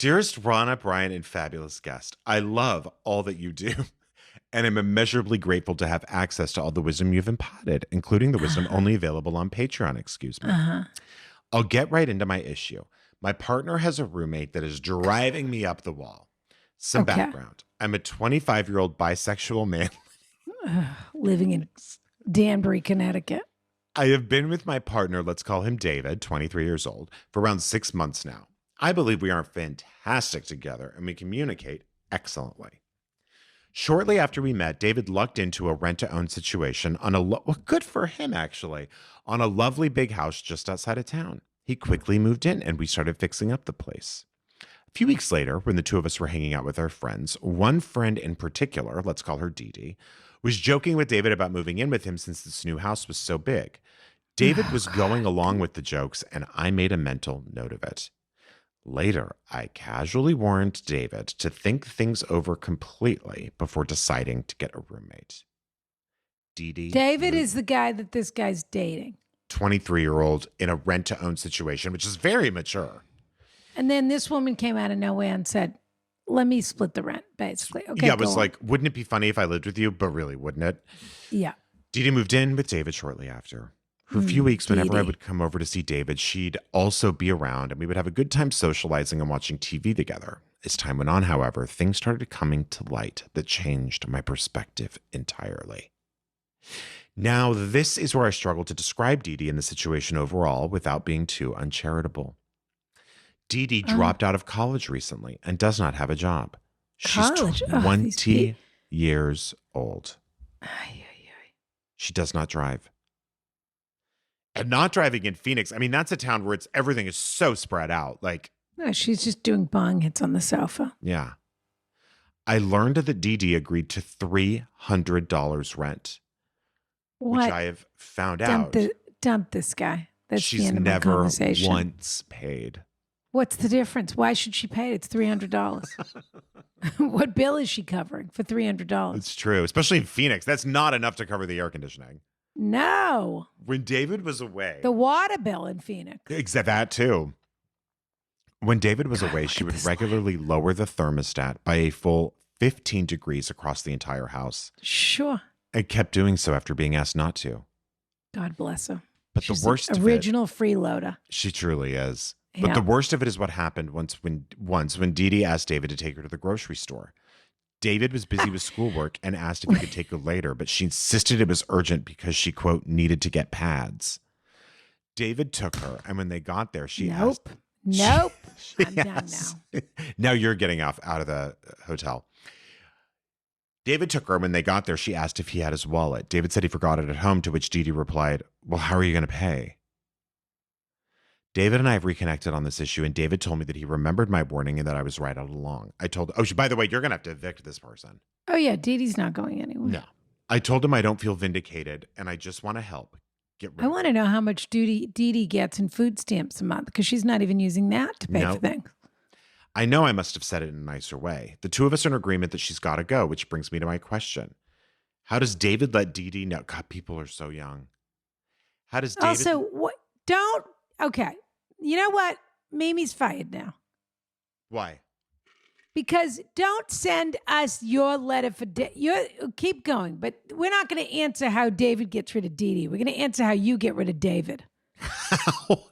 Dearest Ronna, Bryan, and fabulous guest, I love all that you do, and am immeasurably grateful to have access to all the wisdom you've imparted, including the wisdom only available on Patreon, excuse me. I'll get right into my issue. My partner has a roommate that is driving me up the wall. Some background. I'm a 25-year-old bisexual man. Living in Danbury, Connecticut. I have been with my partner, let's call him David, 23 years old, for around 6 months now. I believe we are fantastic together and we communicate excellently. Shortly after we met, David lucked into a rent-to-own situation on well, good for him, actually, on a lovely big house just outside of town. He quickly moved in and we started fixing up the place. A few weeks later, when the two of us were hanging out with our friends, one friend in particular, let's call her DeeDee, was joking with David about moving in with him since this new house was so big. David was going along with the jokes and I made a mental note of it. Later, I casually warned David to think things over completely before deciding to get a roommate. DeeDee. David is the guy that this guy's dating. 23-year-old in a rent-to-own situation, which is very mature. And then this woman came out of nowhere and said, let me split the rent, basically. Okay, yeah, it was like, wouldn't it be funny if I lived with you? But really, wouldn't it? Yeah. DeeDee moved in with David shortly after. For a few weeks, whenever I would come over to see David, she'd also be around and we would have a good time socializing and watching TV together. As time went on, however, things started coming to light that changed my perspective entirely. Now, this is where I struggle to describe DeeDee and the situation overall without being too uncharitable. DeeDee dropped out of college recently and does not have a job. She's 20 years old. She does not drive. And not driving in Phoenix, I mean, that's a town where everything is so spread out. Like, no, she's just doing bong hits on the sofa. Yeah. I learned that DeeDee agreed to $300 rent, which I have found out. Dump this guy. That's she's the end of never my conversation. once paid. What's the difference? Why should she pay it? It's $300. What bill is she covering for $300? It's true, especially in Phoenix. That's not enough to cover the air conditioning. No. When David was away. The water bill in Phoenix. Exactly, that too. When David was away, she would regularly lower the thermostat by a full 15 degrees across the entire house. Sure. And kept doing so after being asked not to. God bless her. But She's the worst of it, original freeloader. She truly is. Yeah. But the worst of it is what happened once when DeeDee asked David to take her to the grocery store. David was busy with schoolwork and asked if he could take her later, but she insisted it was urgent because she, quote, needed to get pads. David took her, and when they got there, she asked... Nope. I'm done now. Now you're getting out of the hotel. David took her, and when they got there, she asked if he had his wallet. David said he forgot it at home, to which DeeDee replied, well, how are you going to pay? David and I have reconnected on this issue, and David told me that he remembered my warning and that I was right all along. I told, by the way, you're going to have to evict this person. Oh, yeah. DeeDee's not going anywhere. No. I told him I don't feel vindicated, and I just want to help. I want to know how much DeeDee gets in food stamps a month, because she's not even using that to pay for things. I know I must have said it in a nicer way. The two of us are in agreement that she's got to go, which brings me to my question. How does David let DeeDee know? God, people are so young. How does David... Also, what? Don't... Okay. You know what? Mimi's fired now. Why? Because don't send us your letter for... keep going, but we're not going to answer how David gets rid of DeeDee. We're going to answer how you get rid of David. How?